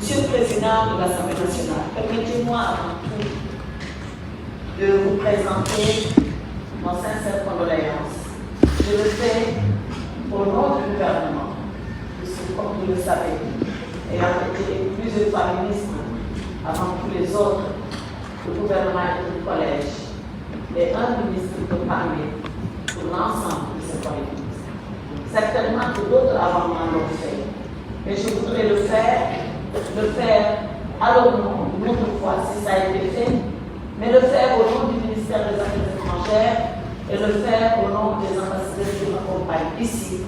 Monsieur le Président de l'Assemblée nationale, permettez-moi avant tout de vous présenter mon sincère condoléance. Je le fais au nom du gouvernement, puisque comme vous le savez, ayant été plusieurs fois ministre avant tous les autres, le gouvernement et le collège, et un ministre peut parler pour l'ensemble de ce collège. Certainement que d'autres avant moi l'ont fait, mais je voudrais le faire à l'honneur d'une autre fois si ça a été fait, mais le faire au nom du ministère des Affaires étrangères et le faire au nom des ambassadeurs qui m'accompagnent ici.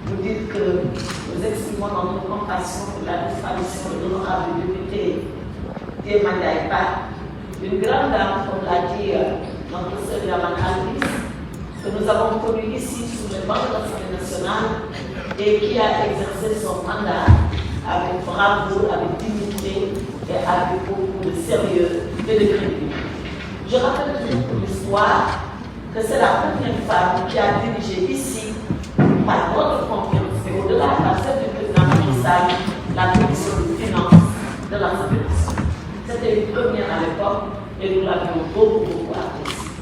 Vous dites que nous exprimons notre compassion pour la disparition de l'honorable député Diemanda, une grande dame, comme l'a dit notre sœur Yaman Alice, que nous avons connue ici sous les bancs de l'Assemblée nationale et qui a exercé son mandat avec bravoure, avec dignité et avec beaucoup de sérieux et de crédibilité. Je rappelle toujours pour l'histoire que c'est la première femme qui a dirigé ici, par notre confiance et au-delà par celle du président Macky Sall, la commission des finances de l'Assemblée nationale. C'était une première à l'époque et nous l'avions beaucoup appréciée.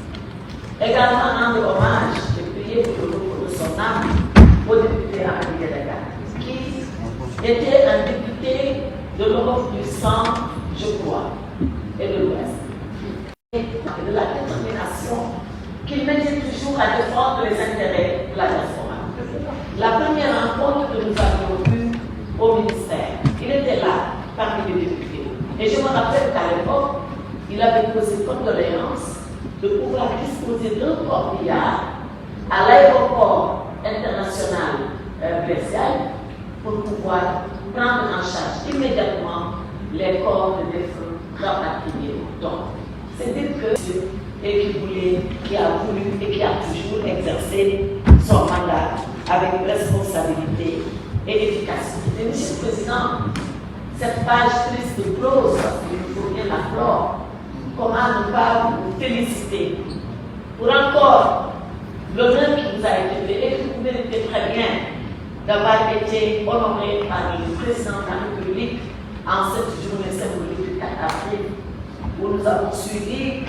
Également rendre hommage et prier pour le repos de son âme au député Henri Yedega, qui était un député de l'Europe du Centre, je crois, et de l'Ouest. Et de la détermination qu'il mettait toujours à défendre les intérêts de la diaspora. La première rencontre que nous avions eue au ministère, il était là, parmi les députés. Et je me rappelle qu'à l'époque, il avait posé condoléances de pouvoir disposer d'un corbillard à l'aéroport international Bercy pour pouvoir prendre en charge immédiatement les corps de défunts rapatriés. Donc, c'est dire que qui a voulu et qui a toujours exercé son mandat avec responsabilité et efficacité. Monsieur le Président, cette page triste de prose, il faut bien la clore. Comment ne pas vous féliciter pour encore l'honneur qui vous a été fait et que vous méritez très bien d'avoir été honoré par le président de la République en cette journée symbolique du 4 avril où nous avons suivi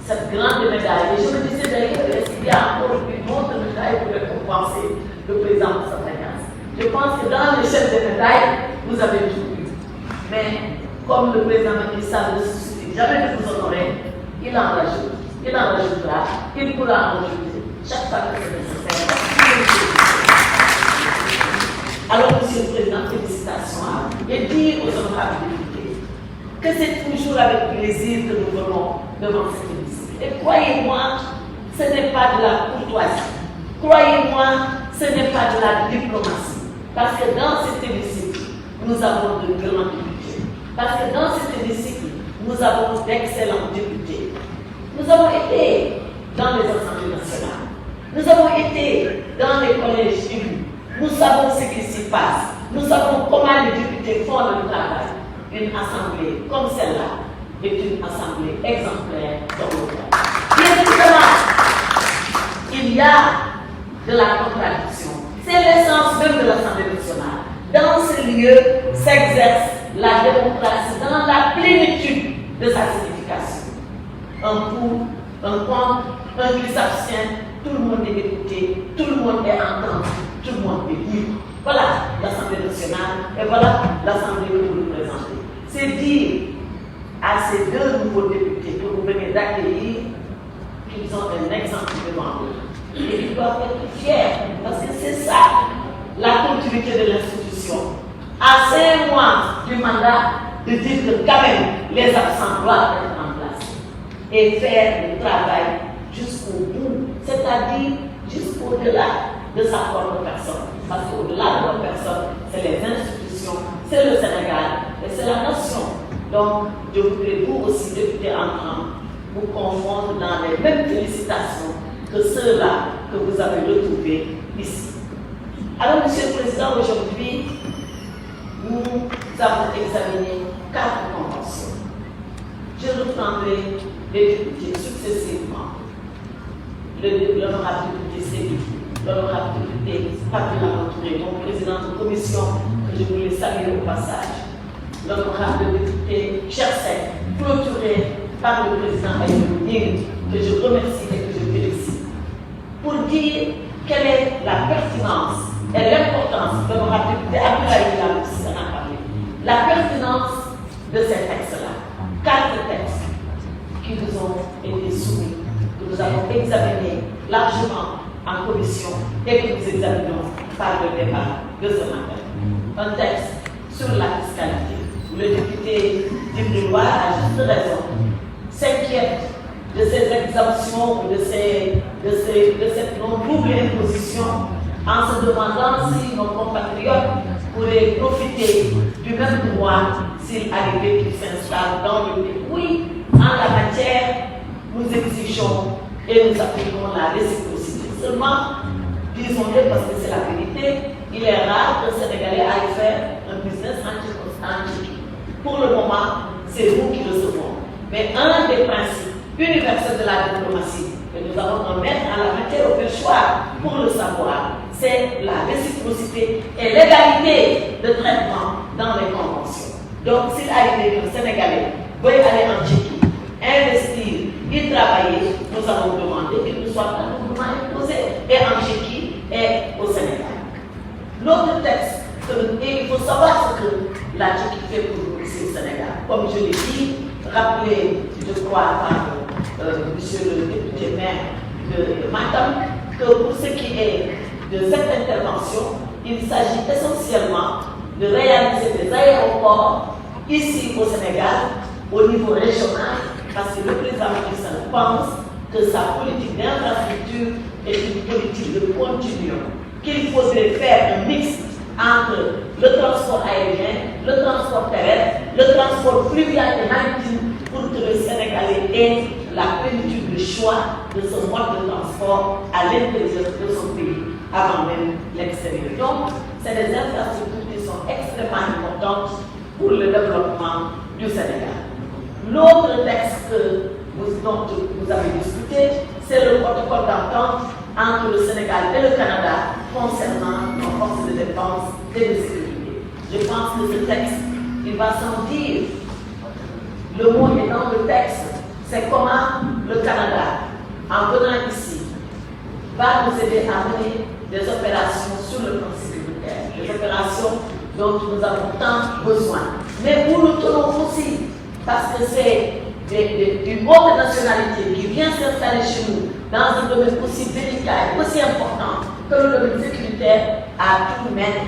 cette grande médaille. Et je me disais d'ailleurs, est-ce qu'il y a encore une autre médaille pour récompenser le président de sa alliance? Je pense que dans l'échelle des médailles, vous avez tout eu. Mais comme le président Macky Sall ne se suffit jamais de vous honorer, il en rajoute, il en rajoutera, il pourra en rajouter chaque fois que c'est nécessaire. Alors, Monsieur le Président, félicitations à vous et dire aux honorables députés que c'est toujours avec plaisir que nous venons devant cet hémicycle. Et croyez-moi, ce n'est pas de la courtoisie. Croyez-moi, ce n'est pas de la diplomatie. Parce que dans cet hémicycle, nous avons de grands députés. Parce que dans cet hémicycle, nous avons d'excellents députés. Nous avons été dans les assemblées nationales. Nous avons été dans les collèges élus. Nous savons ce qui s'y passe. Nous savons comment les députés font le travail. Une assemblée comme celle-là est une assemblée exemplaire dans le monde. Bien évidemment, il y a de la contradiction. C'est l'essence même de l'Assemblée nationale. Dans ce lieu s'exerce la démocratie dans la plénitude de sa signification. Un pour, un contre, un qui s'abstient, tout le monde est écouté, tout le monde est entendu, tout le monde est libre. Voilà l'Assemblée nationale et voilà l'Assemblée que vous nous présentez. C'est dire à ces deux nouveaux députés que vous venez d'accueillir qu'ils ont un exemple devant eux. Et ils doivent être fiers parce que c'est ça la continuité de l'institution. À 5 mois du mandat, de dire que quand même les absents doivent être en place et faire le travail jusqu'au bout, c'est-à-dire jusqu'au-delà de sa propre personne. Parce qu'au-delà de notre personne, c'est les institutions, c'est le Sénégal et c'est la nation. Donc, je voudrais vous aussi, députés entrants, vous confondre dans les mêmes félicitations que ceux-là que vous avez retrouvés ici. Alors, Monsieur le Président, aujourd'hui, nous avons examiné 4 conventions. Je reprendrai les députés successivement. L'honorable député Sébi, l'honorable député Fabiola Touré, mon président de commission, que je voulais saluer au passage, l'honorable député Chersek, clôturé par le président Aïdouline, que je remercie et que je félicite, pour dire quelle est la pertinence et l'importance de l'honorable député Abdoulaye Lam qui s'en a parlé. La pertinence de ces textes-là, 4 textes qui nous ont été soumis, que nous avons examinés largement en commission et que nous examinons par le débat de ce matin. Un texte sur la fiscalité. Le député Diboulois, à juste raison, s'inquiète de ces exemptions ou de cette non-double imposition en se demandant si nos compatriotes pourraient profiter du même droit s'il arrivait qu'ils s'installent dans le pays. Oui, en la matière, nous exigeons et nous appliquons la réciprocité. Seulement, disons-le parce que c'est la vérité, il est rare qu'un Sénégalais aille faire un business en Tchéquie. Pour le moment, c'est nous qui recevons. Mais un des principes universels de la diplomatie que nous avons en mettre en la matière au perchoir pour le savoir, c'est la réciprocité et l'égalité de traitement dans les conventions. Donc, s'il arrive qu'un Sénégalais veuille aller en Tchéquie, investir, y travailler, nous allons demander qu'il nous soit doublement imposé et en Tchéquie et au Sénégal. L'autre texte, et il faut savoir ce que la Tchéquie fait pour nous ici au Sénégal. Comme je l'ai dit, rappelé, je crois, par monsieur le député maire de Matam, que pour ce qui est de cette intervention, il s'agit essentiellement de réaliser des aéroports ici au Sénégal, au niveau régional, parce que le président Macky Sall pense que sa politique d'infrastructure est une politique de continuum, qu'il faudrait faire un mix entre le transport aérien, le transport terrestre, le transport fluvial et maritime pour que le Sénégalais ait la plénitude de choix de son mode de transport à l'intérieur de son pays, avant même l'extérieur. Donc, c'est des infrastructures qui sont extrêmement importantes pour le développement du Sénégal. L'autre texte dont vous avez discuté, c'est le protocole d'entente entre le Sénégal et le Canada concernant nos forces de défense et de sécurité. Je pense que ce texte, il va sans dire. Le mot est dans le texte. C'est comment le Canada, en venant ici, va nous aider à mener des opérations sur le plan sécuritaire, des opérations dont nous avons tant besoin. Mais où nous tenons aussi, parce que c'est une autre nationalité qui vient s'installer chez nous dans un domaine aussi délicat et aussi important que le domaine sécuritaire, à tout mettre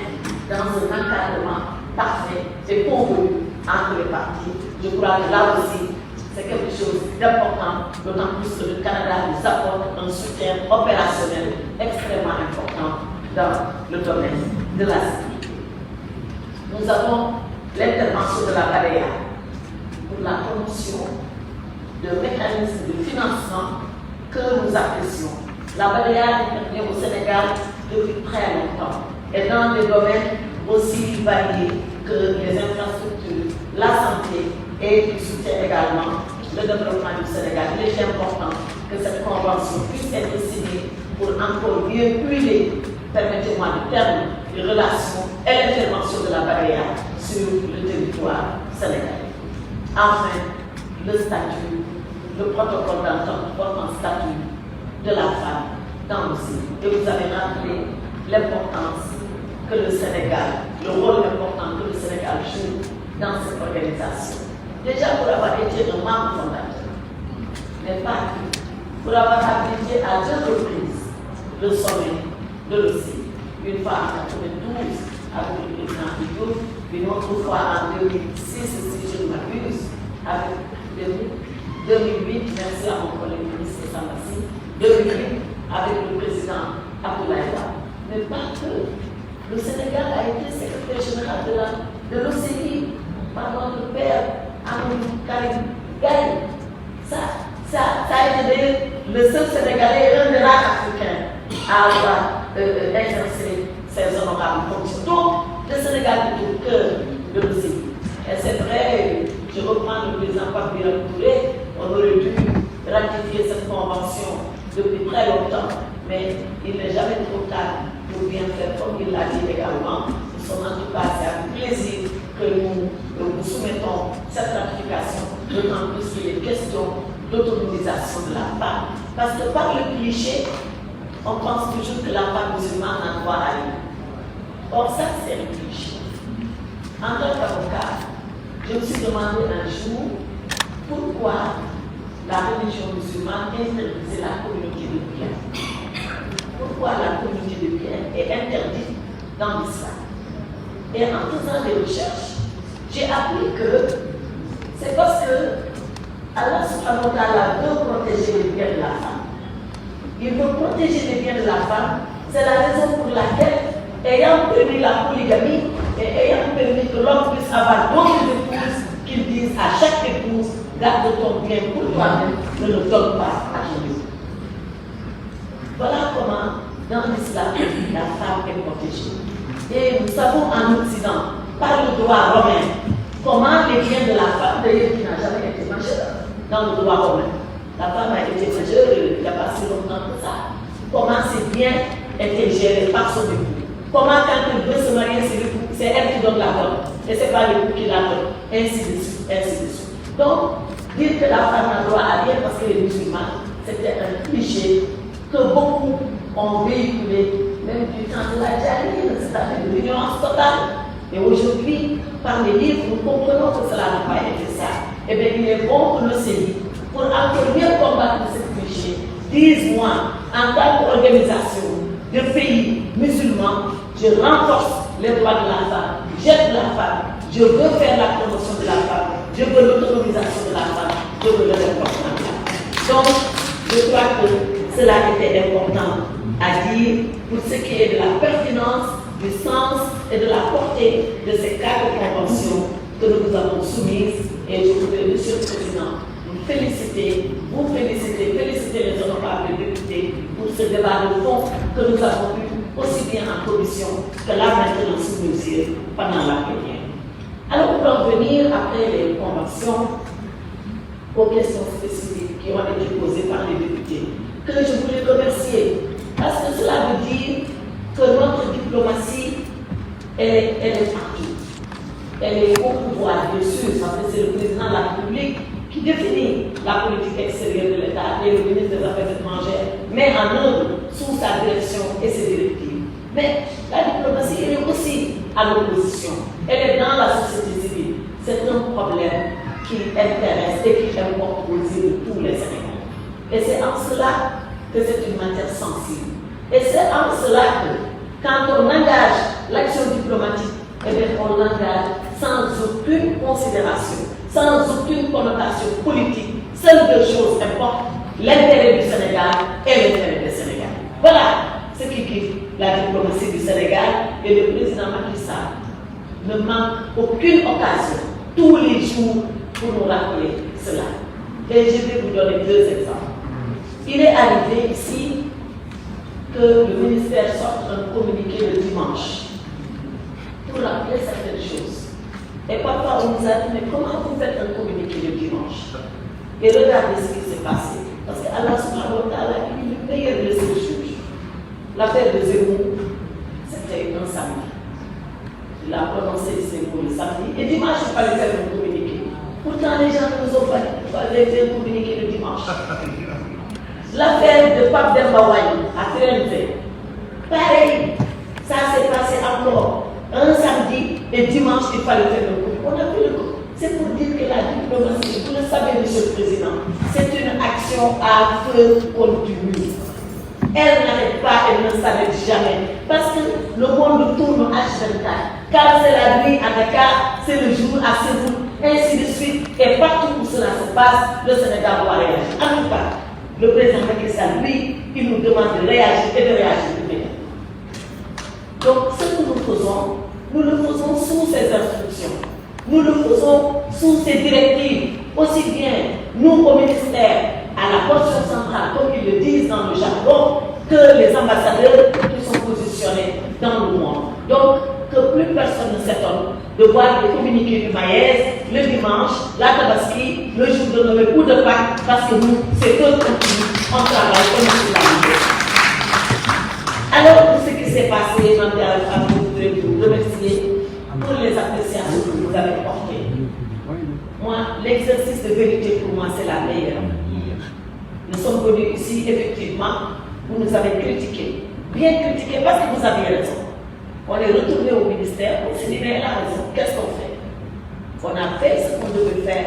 dans un encadrement parfait et convenu entre les parties. Je crois que là aussi, c'est quelque chose d'important, d'autant plus que le Canada nous apporte un soutien opérationnel extrêmement important dans le domaine de la sécurité. Nous avons l'intervention de la BADEA pour la promotion de mécanismes de financement que nous apprécions. La BADEA intervient au Sénégal depuis très longtemps et dans des domaines aussi variés que les infrastructures, la santé et qui soutient également le développement du Sénégal. Il est important que cette convention puisse être signée pour encore mieux huiler, permettez-moi le terme, les relations et l'intervention de la BADEA sur le territoire sénégalais. Enfin, le statut, le protocole d'entente portant statut de la femme dans le Sénégal. Et vous avez rappelé l'importance que le Sénégal, le rôle important que le Sénégal joue dans cette organisation. Déjà pour avoir été un membre fondateur, mais pas que, pour avoir abrité à 2 reprises le sommet de l'OCI, une fois en 1992 avec le président Diouf, une autre fois en 2006, si je ne m'abuse, avec 2008, merci à mon collègue ministre Samassi, 2008 avec le président Abdoulaye Wade. Mais pas que. Le Sénégal a été secrétaire général de l'OCI par notre père Amadou Karim Gaye. Ça a été le seul Sénégalais et un des rares Africains à avoir exercé ces honorables fonctions. Donc, le Sénégal est au cœur de l'OCI. Et c'est vrai, je reprends le président Pape Biram Touré, on aurait dû ratifier cette convention depuis très longtemps, mais il n'est jamais trop tard pour bien faire, comme il l'a dit également. Nous sommes en tout cas, c'est avec plaisir que nous soumettons cette ratification, d'autant plus qu'il est question d'autonomisation de la femme. Parce que par le cliché, on pense toujours que la femme musulmane a droit à lui. Or, ça, c'est un cliché. En tant qu'avocat, je me suis demandé un jour pourquoi la religion musulmane interdisait la communauté de biens. Pourquoi la communauté de biens est interdite dans l'islam. Et en faisant des recherches, j'ai appris que c'est parce que Allah subhanahu wa ta'ala veut protéger les biens de la femme. Il veut protéger les biens de la femme. C'est la raison pour laquelle, ayant permis la polygamie et ayant permis que l'homme puisse avoir d'autres épouses, qu'ils disent à chaque épouse, garde ton bien pour toi-même, ne le donne pas à Jésus. Voilà comment, dans l'islam, la femme est protégée. Et nous savons en Occident, par le droit romain, comment les biens de la femme, d'ailleurs qui n'a jamais été majeure dans le droit romain. La femme a été majeure il n'y a pas si longtemps que ça. Comment ces biens étaient gérés par son époux. Comment quand elle veut se marier, c'est elle qui donne la donne. Et ce n'est pas l'époux qui la donne. Ainsi de suite, ainsi de suite. Donc, dire que la femme n'a droit à rien parce qu'elle est musulmane, c'était un cliché que beaucoup ont véhiculé, même du temps de la Jahiliya, c'est-à-dire de l'ignorance totale. Et aujourd'hui, par les livres, nous comprenons que cela n'a pas été ça. Eh bien, il est bon que le CENI, pour encore mieux combattre ce cliché, dise moi, en tant qu'organisation de pays musulmans, je renforce les droits de la femme, j'aide la femme, je veux faire la promotion de la femme, je veux l'autonomisation de la femme, je veux le renforcement de la femme. Donc, je crois que cela était important à dire pour ce qui est de la pertinence, du sens et de la portée de ces quatre conventions que nous vous avons soumises. Et je voudrais, Monsieur le Président, vous féliciter, féliciter les honorables députés pour ce débat de fond que nous avons eu aussi bien en commission que là maintenant sous mesure pendant la plénière. Alors, pour en venir après les conventions aux questions spécifiques qui ont été posées par les députés, que je voulais remercier, parce que cela veut dire que notre diplomatie, elle est partout. Elle est au pouvoir, bien sûr, parce que c'est le président de la République qui définit la politique extérieure de l'État et le ministre des Affaires étrangères met en œuvre sous sa direction et ses directives. Mais la diplomatie, elle est aussi à l'opposition. Elle est dans la société civile. C'est un problème qui intéresse et qui importe aux yeux de tous les Sénégalais. Et c'est en cela que c'est une matière sensible. Et c'est en cela que, quand on engage l'action diplomatique, eh bien, on l'engage sans aucune considération, sans aucune connotation politique. Seules deux choses importent, l'intérêt du Sénégal et l'intérêt des Sénégalais. Voilà ce qui guide la diplomatie du Sénégal, et le président Macky Sall ne manque aucune occasion, tous les jours, pour nous rappeler cela. Et je vais vous donner deux exemples. Il est arrivé ici que le ministère sorte un communiqué le dimanche pour rappeler certaines choses. Et parfois on nous a dit, mais comment vous faites un communiqué le dimanche? Et regardez ce qui s'est passé. Parce qu'Allah subhanahu wa ta'ala est le meilleur de ses juges. L'affaire de Zemmour, c'était un samedi. Il a prononcé ces mots le samedi. Et dimanche, il fallait faire un communiqué. Pourtant, les gens nous ont fait un communiqué le dimanche. L'affaire de Pape Demba Wali à Trénité. Pareil, ça s'est passé encore un samedi et dimanche, il fallait faire le coup. On a fait le coup. C'est pour dire que la diplomatie, vous le savez, Monsieur le Président, c'est une action à feu continu. Elle n'arrête pas, elle ne s'arrête jamais. Parce que le monde tourne H24. Quand c'est la nuit à Dakar, c'est le jour à Séoul, ainsi de suite. Et partout où cela se passe, le Sénégal doit réagir. En tout cas, le président Macky Sall, lui, il nous demande de réagir et de réagir immédiatement. Donc, ce que nous le faisons sous ses instructions. Nous le faisons sous ses directives. Aussi bien, nous, au ministère, à la portion centrale, comme ils le disent dans le jargon, que les ambassadeurs qui sont positionnés dans le monde. Donc, que plus personne ne s'étonne de voir les communiqués du Maïs le dimanche, la Tabaski, le jour de Noël ou de Pâques, parce que nous, c'est eux qui on travaille comme nous. Alors, pour ce qui s'est passé, je voudrais vous remercier pour les appréciations que vous avez portées. l'exercice de vérité pour moi, c'est la meilleure. Nous sommes venus ici, effectivement, vous nous avez critiqué. Bien critiqué parce que vous aviez raison. On est retourné au ministère, on s'est dit, mais elle a raison, qu'est-ce qu'on fait? On a fait ce qu'on devait faire.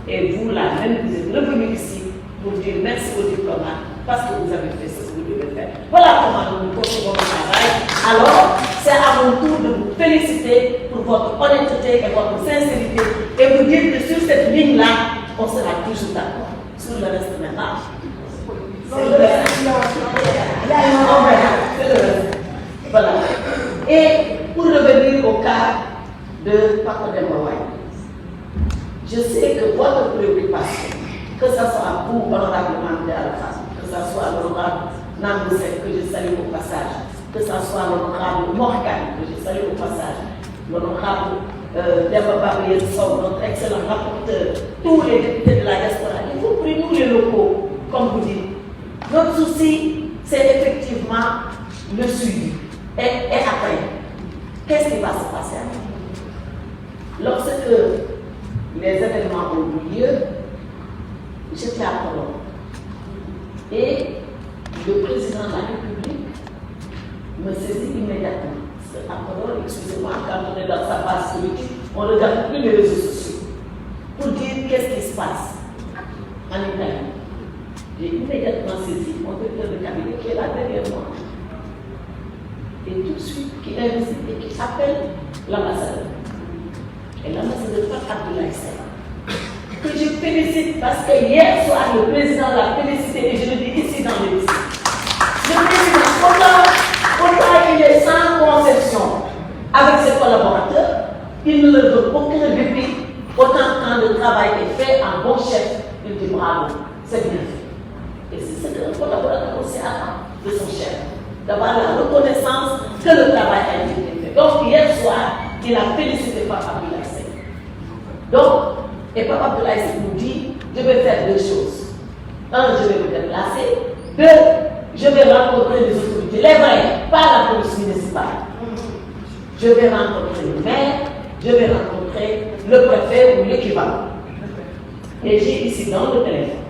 Et vous, là, même, vous êtes revenus ici pour dire merci aux diplomates parce que vous avez fait ce que vous devez faire. Voilà comment nous continuons le travail. Alors, c'est à mon tour de vous féliciter pour votre honnêteté et votre sincérité et vous dire que sur cette ligne-là, on sera toujours d'accord. Sur le reste maintenant. C'est le reste. C'est le reste. Voilà. Et pour revenir au cas de Papa Demba, je sais que votre préoccupation, que ce soit vous, honorable Mandé Alpha, que ce soit l'honorable Namboussek, que je salue au passage, que ce soit l'honorable Morgan, que je salue au passage, l'honorable Demba Babriel Sow, notre excellent rapporteur, tous les députés de la diaspora, y compris nous les locaux, comme vous dites. Notre souci, c'est effectivement le suivi. Et après, qu'est-ce qui va se passer après? Lorsque les événements ont eu lieu, j'étais à Colombe. Et le président de la République me saisit immédiatement. Parce qu'à Colombe, excusez-moi, quand on est dans sa base politique, on ne regarde plus les réseaux sociaux pour dire qu'est-ce qui se passe en Italie. J'ai immédiatement saisi mon directeur de cabinet qui est là derrière moi. Et tout de suite, qui invite et qui appelle l'ambassadeur. Et l'ambassadeur Abdoulaye Seck, que je félicite parce que hier soir, le président l'a félicité et je le dis ici dans l'hémicycle. Le président, autant il est sans conception avec ses collaborateurs, il ne leur donne aucun répit, autant quand le travail est fait en bon chef, il dit bravo, c'est bien fait. Et c'est ce que le collaborateur aussi attend de son chef, d'avoir la reconnaissance que le travail a été fait. Donc hier soir, il a félicité Papa Abdoulaye Seck. Donc, et Papa Abdoulaye Seck nous dit, je vais faire deux choses. Un, je vais me déplacer. Deux, je vais rencontrer les autorités. Les vrais, pas la police municipale. Je vais rencontrer le maire, je vais rencontrer le préfet ou l'équivalent. Et j'ai ici dans le téléphone.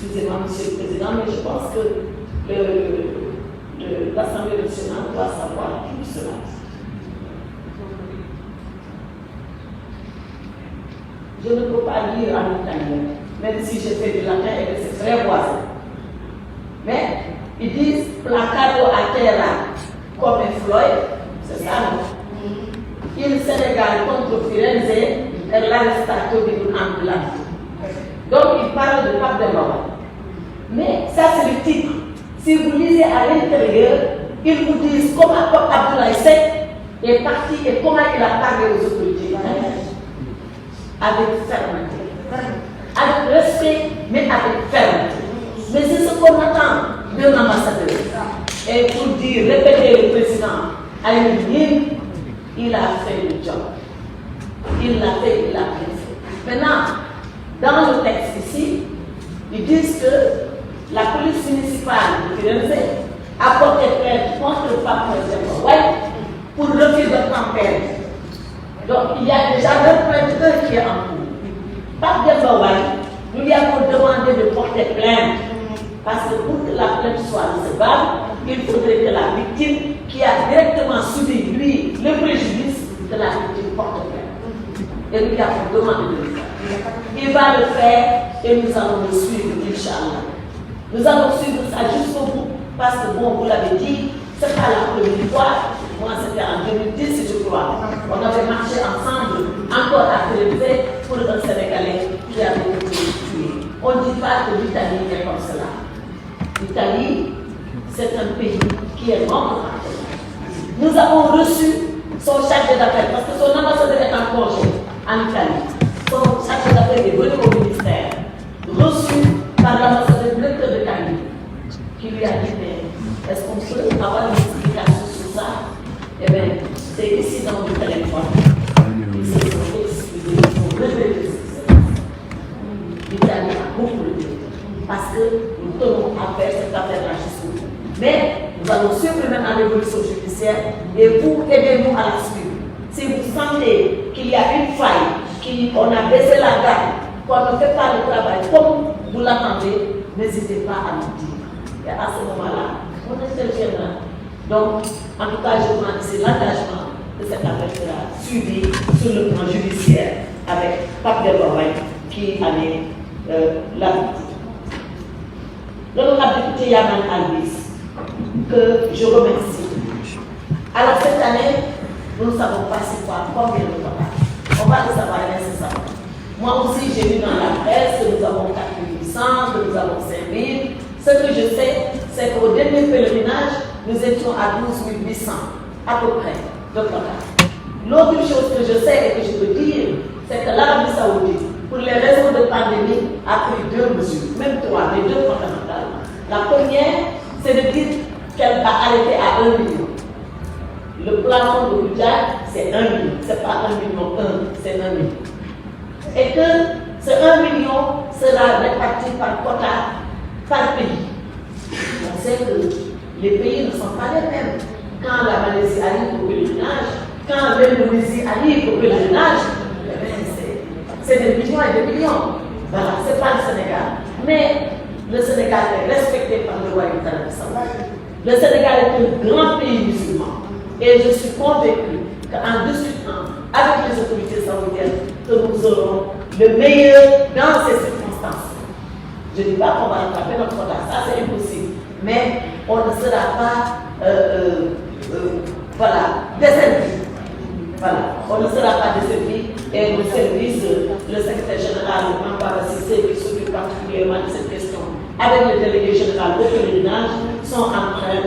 Excusez-moi, Monsieur le Président, mais je pense que l'Assemblée nationale doit savoir tout cela. Je ne peux pas lire en italien, même si je fais du latin et que c'est très voisin. Mais ils disent placado a terra come Floyd, c'est ça, non? Il Sénégal contre Firenze et l'arrestato di un ambulante. Donc il parle de Pape Demba. Mais ça c'est le titre. Si vous lisez à l'intérieur, ils vous disent comment Pape Abdoulaye Seck est parti et comment il a parlé aux autorités italiennes. Avec fermeté, avec respect, mais avec fermeté. Mais c'est ce qu'on attend d'un ambassadeur. Et pour dire, répéter le président à une ligne, il a fait le job. Il l'a fait, il l'a bien fait. Maintenant, dans le texte ici, ils disent que la police municipale de Firenze a porté plainte contre Pape Demba pour refus de tempête. Donc il y a déjà un plainte qui est en cours. Pape Demba, nous lui avons demandé de porter plainte parce que pour que la plainte soit recevable, il faudrait que la victime qui a directement subi, lui, le préjudice de la victime porte plainte. Et nous lui avons demandé de le faire. Il va le faire et nous allons le suivre, Inch'Allah. Nous allons suivre ça jusqu'au bout parce que, bon, vous l'avez dit, ce n'est pas la première fois. Moi, c'était en 2010, je crois. On avait marché ensemble, encore à Firenze, pour un Sénégalais qui avait été tué. On ne dit pas que l'Italie est comme cela. L'Italie, c'est un pays qui est membre partenaire. Nous avons reçu son chargé d'affaires, parce que son ambassadeur est en congé en Italie. Son chargé d'affaires est venu au ministère, reçu par l'ambassadeur directeur de cabinet, qui lui a dit, mais est-ce qu'on peut avoir une explication sur ça? Eh bien, c'est ici dans le téléphone. Ils se sont excusés, ils ont répété ce qui se passe. L'Italie a beaucoup de temps, parce que nous tenons à faire cette affaire-là jusqu'au bout. Mais nous allons suivre maintenant l'évolution judiciaire et vous aidez-nous à la suivre. Si vous sentez qu'il y a une faille qui on a baissé la garde, qu'on ne fait pas le travail comme vous l'attendez, n'hésitez pas à nous dire. Et à ce moment-là, on interviendra. Donc, en tout cas, je demande c'est l'engagement de cette affaire sera suivi sur le plan judiciaire avec Pape Delboy qui en est la victime. L'honorable député Yaman Albis, que je remercie. Alors cette année, nous ne savons pas c'est quoi, combien de total. On va le savoir nécessairement. Moi aussi, j'ai vu dans la presse que nous avons 4800, que nous avons 5000. Ce que je sais, c'est qu'au dernier pèlerinage, nous étions à 12 800, à peu près, de total. L'autre chose que je sais et que je peux dire, c'est que l'Arabie Saoudite, pour les raisons de pandémie, a pris deux mesures, même trois, mais deux fondamentales. La première, c'est de dire qu'elle va arrêter à 1 million. Le plafond de budget, c'est 1 million. Ce n'est pas 1 million, c'est 1 million. Et que ce 1 million sera réparti par quota, par pays. On sait que les pays ne sont pas les mêmes. Quand la Malaisie arrive au pèlerinage, quand l'Indonésie arrive au pèlerinage, c'est des millions et des millions. Voilà, ce n'est pas le Sénégal. Mais le Sénégal est respecté par le royaume d'Arabie Saoudite. Le Sénégal est un grand pays musulman. Et je suis convaincu qu'en discutant avec les autorités saoudiennes, que nous aurons le meilleur dans ces circonstances. Je ne dis pas qu'on va rattraper notre quota, ça c'est impossible. Mais on ne sera pas desservi. Voilà, on ne sera pas desservi et le service, le secrétaire général, le Mampara Cissé, qui s'occupe particulièrement de cette question, avec le délégué général de pèlerinage, sont en train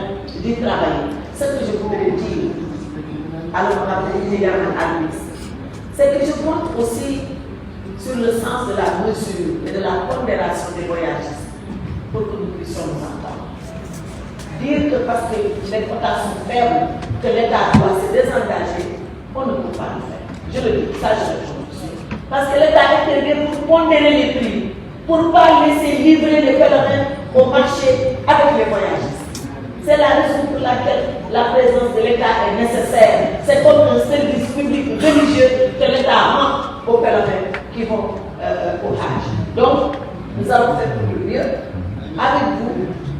d'y travailler. Ce que je voudrais dire à l'honorable Yaman Albis, c'est que je compte aussi sur le sens de la mesure et de la pondération des voyagistes pour que nous puissions nous entendre. Dire que parce que les quotas sont faibles, que l'État doit se désengager, on ne peut pas le faire. Je le dis, ça je le dis. Parce que l'État intervient pour pondérer les prix, pour ne pas laisser livrer les pèlerins au marché avec les voyagistes. C'est la raison pour laquelle la présence de l'État est nécessaire. C'est comme un service public religieux que l'État rend aux pèlerins qui vont au Hajj. Donc, nous allons faire pour le mieux. Avec vous,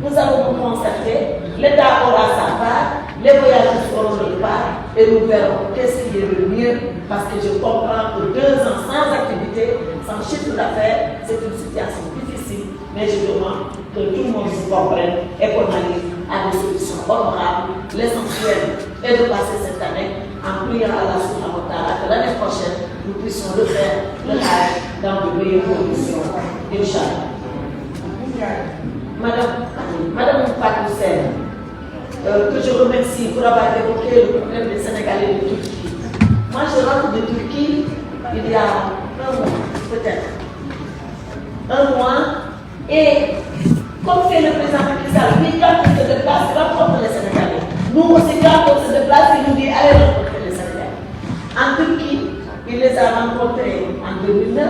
nous allons nous concerter. L'État aura sa part, les voyagistes auront leur part, et nous verrons qu'est-ce qui est le mieux. Parce que je comprends que 2 ans sans activité, sans chiffre d'affaires, c'est une situation difficile. Mais je demande que tout le monde se comprenne et qu'on arrive à des solutions honorables. L'essentiel est de passer cette année en priant à la Subhanahu wa Ta'ala que l'année prochaine, nous puissions le faire, le Hajj, dans de meilleures conditions. Inch'Allah. Madame Fatou Sène, que je remercie pour avoir évoqué le problème des Sénégalais de Turquie. Moi, je rentre de Turquie il y a 1 mois, peut-être. 1 mois, et comme fait le président Macky Sall, lui, quand il se déplace, il rencontre les Sénégalais. Nous aussi, quand on se déplace, il nous dit allez rencontrer les Sénégalais. En Turquie, il les a rencontrés en 2009,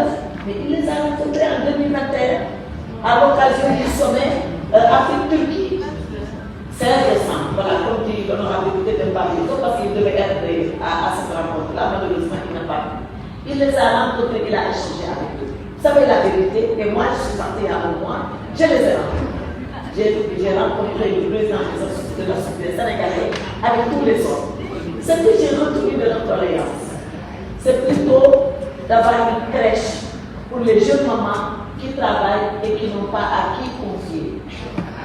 mais il les a rencontrés en 2021 à l'occasion du sommet Afrique-Turquie. C'est récent, voilà, comme dit l'honorable député de Paris, parce qu'il devait être à cette rencontre-là, malheureusement, il n'a pas pu. Il les a rencontrés, il a échangé avec eux. Vous savez la vérité, et moi je suis partie à 1 mois, je les ai rencontrés. J'ai rencontré le président de la société sénégalaise avec tous les autres. Ce que j'ai retenu de leur tolérance, c'est plutôt d'avoir une crèche pour les jeunes mamans qui travaillent et qui n'ont pas à qui confier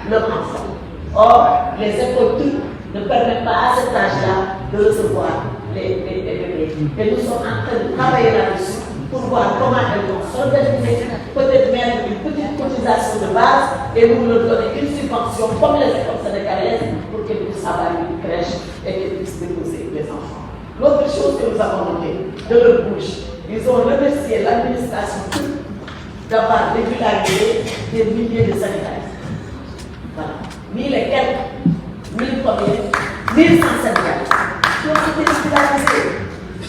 leur enfant. Or, les écoles turques ne permettent pas à cet âge-là de recevoir les bébés. Et nous sommes en train de travailler là-dessus pour voir comment elles vont s'organiser, peut-être mettre une petite cotisation de base et nous leur donner une subvention comme les écoles sénégalaises pour qu'elles puissent avoir une crèche et qu'elles puissent déposer les enfants. L'autre chose que nous avons notée de leur bouche, ils ont remercié l'administration turque d'avoir régularisé des milliers de Sénégalais. Voilà. 1000 et quelques, 1000 combien, 1100 Sénégalais qui ont été régularisés.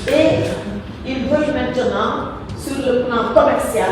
Et ils veulent maintenant, sur le plan commercial,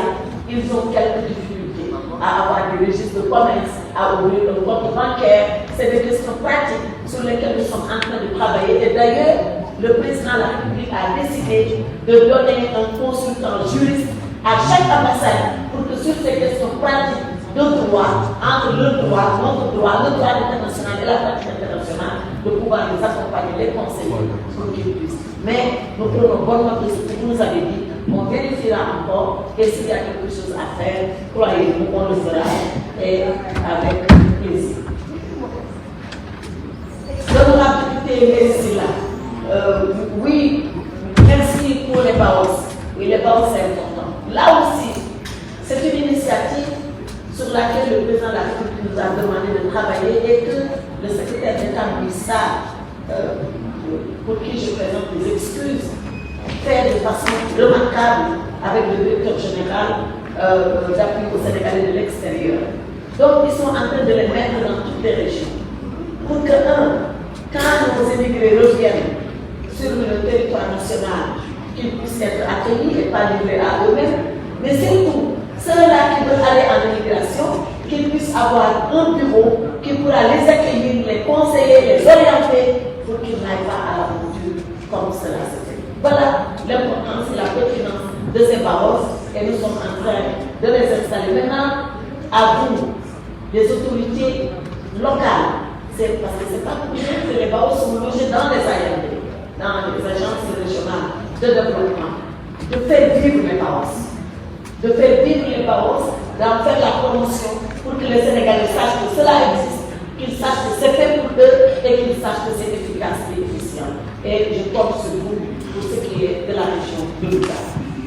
ils ont quelques difficultés à avoir des registres de commerce, à ouvrir un compte bancaire. C'est des questions pratiques sur lesquelles nous sommes en train de travailler. Et d'ailleurs, le président de la République a décidé de donner un consultant juriste à chaque ambassade pour que sur ces questions pratiques de droit, entre le droit, notre droit, le droit international et la pratique internationale, de pouvoir les accompagner, les conseiller pour qu'ils puissent. Mais nous prenons bonne note de ce que vous nous avez dit. On vérifiera encore et s'il y a quelque chose à faire, croyez-nous, on le fera et avec plaisir. L'honorable député Messila, oui, merci pour les BAOS. Oui, les BAOS c'est important. Là aussi, c'est une initiative sur laquelle le président de la République nous a demandé de travailler et que le secrétaire d'État Moussa, pour qui je présente des excuses, fait de façon remarquable avec le directeur général d'appui au Sénégalais de l'extérieur. Donc, ils sont en train de les mettre dans toutes les régions. Pour que, quand nos émigrés reviennent sur le territoire national, qu'ils puissent être accueillis et pas livrés à eux-mêmes, mais surtout, ceux-là qui veulent aller en immigration, qu'ils puissent avoir un bureau qui pourra les accueillir, les conseiller, les orienter pour qu'ils n'aillent pas à l'aventure comme cela se fait. Voilà l'importance et la pertinence de ces barreaux et nous sommes en train de les installer. Maintenant, à vous, les autorités locales, c'est parce que ce n'est pas pour rien que les barreaux sont logés dans les ARD, dans les agences régionales de développement, de faire vivre les barreaux. De faire vivre les barreaux, d'en faire la promotion pour que les Sénégalais sachent que cela existe, qu'ils sachent que c'est fait pour eux et qu'ils sachent que c'est efficace et efficient. Et je compte sur vous pour ce qui est de la région de Louga.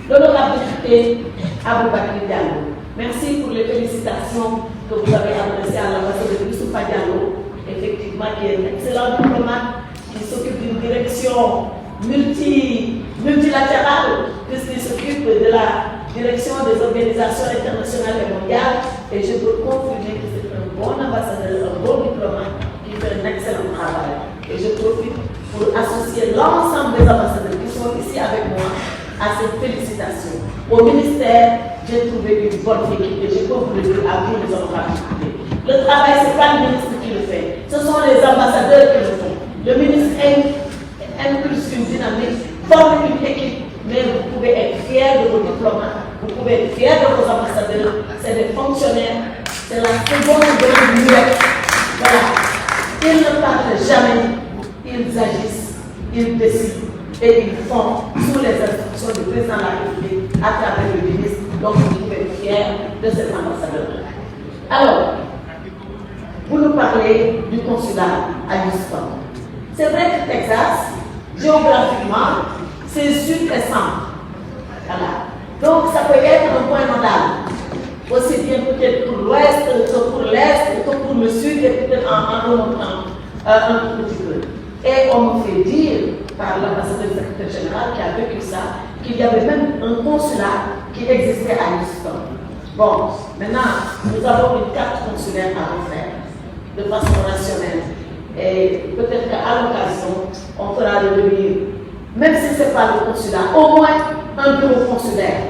L'honorable député Aboubakar Diallo, merci pour les félicitations que vous avez adressées à l'ambassadeur Youssoufa Diallo, effectivement, qui est un excellent diplomate, qui s'occupe d'une direction multilatérale, puisqu'il s'occupe de la direction des organisations internationales et mondiales, et je peux confirmer que c'est un bon ambassadeur, un bon diplomate qui fait un excellent travail. Et je profite pour associer l'ensemble des ambassadeurs qui sont ici avec moi à cette félicitation. Au ministère, j'ai trouvé une bonne équipe et je peux vous le dire à vous les honorables députés. Le travail, ce n'est pas le ministre qui le fait, ce sont les ambassadeurs qui le font. Le ministre impulse une dynamique, forme une équipe. Mais vous pouvez être fiers de vos diplomates, vous pouvez être fiers de vos ambassadeurs, c'est des fonctionnaires, c'est la seconde grande muette. Voilà. Ils ne parlent jamais, ils agissent, ils décident et ils font sous les instructions du président de la République à travers le ministre. Donc vous pouvez être fiers de cet ambassadeur. Alors, vous nous parlez du consulat à Houston. C'est vrai que Texas, géographiquement, c'est sud et centre. Voilà. Donc, ça peut être un point nodal. Aussi bien peut-être pour l'ouest que pour l'est, que pour le sud, et peut-être en remontant un tout petit peu. Et on me fait dire, par l'ambassadeur secrétaire général qui a vécu ça, qu'il y avait même un consulat qui existait à Houston. Bon, maintenant, nous avons une carte consulaire à refaire de façon rationnelle. Et peut-être qu'à l'occasion, on fera revenir. Même si ce n'est pas le consulat, au moins un bureau consulaire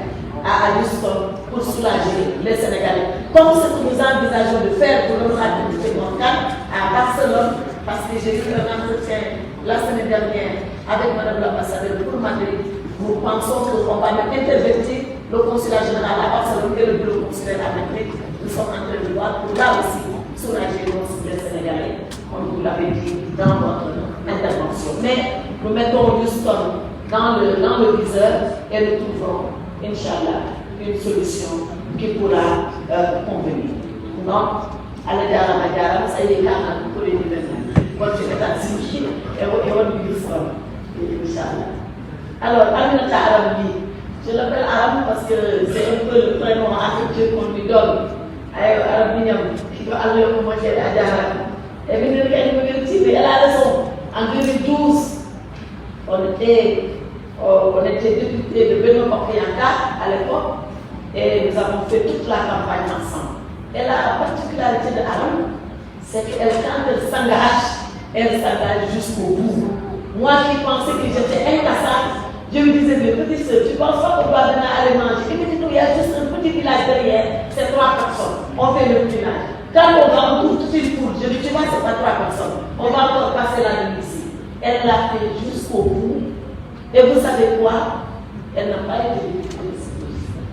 à Houston pour soulager les Sénégalais. Comme ce que nous envisageons de faire pour notre activité locale à Barcelone, parce que j'ai eu un entretien la semaine dernière avec Mme l'ambassadeur pour Madrid. Nous pensons qu'on va même intervertir le consulat général à Barcelone et le bureau consulaire à Madrid. Nous sommes en train de voir pour là aussi soulager les Sénégalais, comme vous l'avez dit dans votre intervention. Mais nous mettons Houston dans le viseur et nous trouverons, Inch'Allah, une solution qui pourra convenir. Donc, allez à la Madjara, ça y est, pour les événements. Bonne génération et on Houston, Inch'Allah. Alors, Aminata Arabi, je l'appelle Arabi parce que c'est un peu le prénom affectueux qu'on lui donne. Arabi, qui doit aller au Moitié d'Adjara. Et elle a raison. En 2012, on était député de Benoît Moprianka à l'époque et nous avons fait toute la campagne ensemble. Et la particularité de Aram, c'est qu'elle, quand elle s'engage jusqu'au bout. Moi qui pensais que j'étais incassable, je me disais, mais petite soeur, tu penses pas qu'on doit venir aller manger? Et puis, il y a juste un petit village derrière, c'est 3 personnes. On fait le village. Quand on va en tout une poule, je dis, tu vois, c'est pas 3 personnes. On va encore passer la nuit ici. Elle l'a fait jusqu'au bout. Et vous savez quoi? Elle n'a pas été députée de ce logiciel.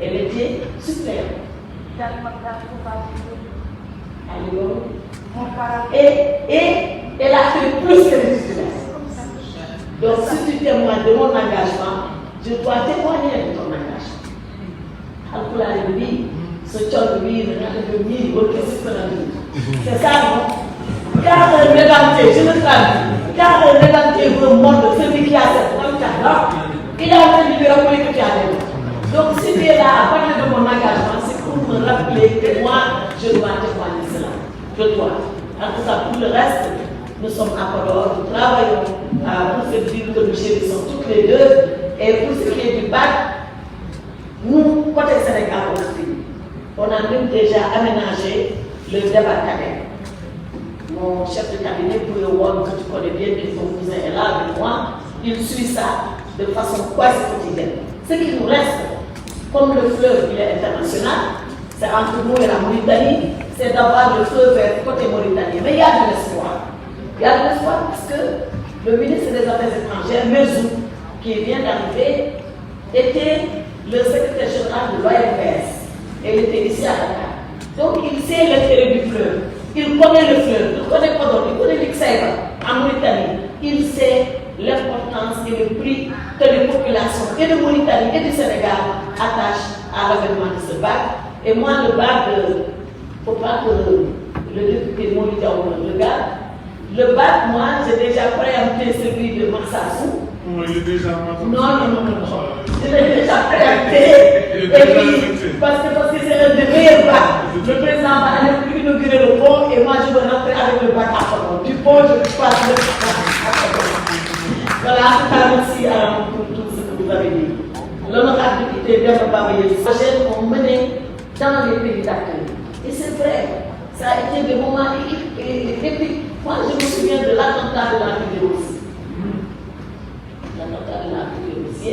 Elle était suppléante. Et elle a fait plus que les titulaires. Donc si tu témoignes de mon engagement, je dois témoigner de ton engagement. Alpulaar bi sa col bi nga def nii ba kese ko la c'est ça non? Car l'égalité, je le traduis, car l'égalité veut le monde, celui qui a cette là, il a envie de lui rappeler que tu as raison. Donc si tu es là à parler de mon engagement, c'est pour me rappeler que moi, je dois témoigner cela. Je dois. En tout cas, pour le reste, nous sommes accords, nous travaillons pour cette ville que nous chérissons toutes les deux. Et pour ce qui est du bac, nous, côté Sénégal aussi, on a même déjà aménagé le débat académique. Mon chef de cabinet, pour le Wall, que tu connais bien, que ton cousin est là avec moi, il suit ça de façon quasi quotidienne. Ce qui nous reste, comme le fleuve il est international, c'est entre nous et la Mauritanie, c'est d'avoir le fleuve vers côté Mauritanie. Mais il y a de l'espoir. Il y a de l'espoir parce que le ministre des Affaires étrangères, Merzou, qui vient d'arriver, était le secrétaire général de l'OMS. Elle était ici à Dakar. Donc il sait l'intérêt du fleuve. Il connaît le fleuve, il connaît Podor, il connaît l'Ixaïba en Mauritanie. Il sait l'importance et le prix que les populations et de Mauritanie et du Sénégal attachent à l'avènement de ce bac. Et moi, le bac, il ne faut pas que le député Mauritia le garde. Le bac, moi, j'ai déjà préempté celui de Marsassou. Il est déjà Non. Je l'ai déjà préempté. Et puis, parce que c'est un des meilleurs bacs. Le président va aller inaugurer le pont et moi, je veux rentrer avec le bac à Podor. Du pont, je passe le bac à Podor. Voilà, merci pour tout ce que vous avez dit. L'honorable député Bernard Babaye, les projets ont mené dans les pays d'accueil. Et c'est vrai, ça a été des moments épiques. Moi, je me souviens de l'attentat de la vidéo aussi. L'attentat de la vidéo aussi,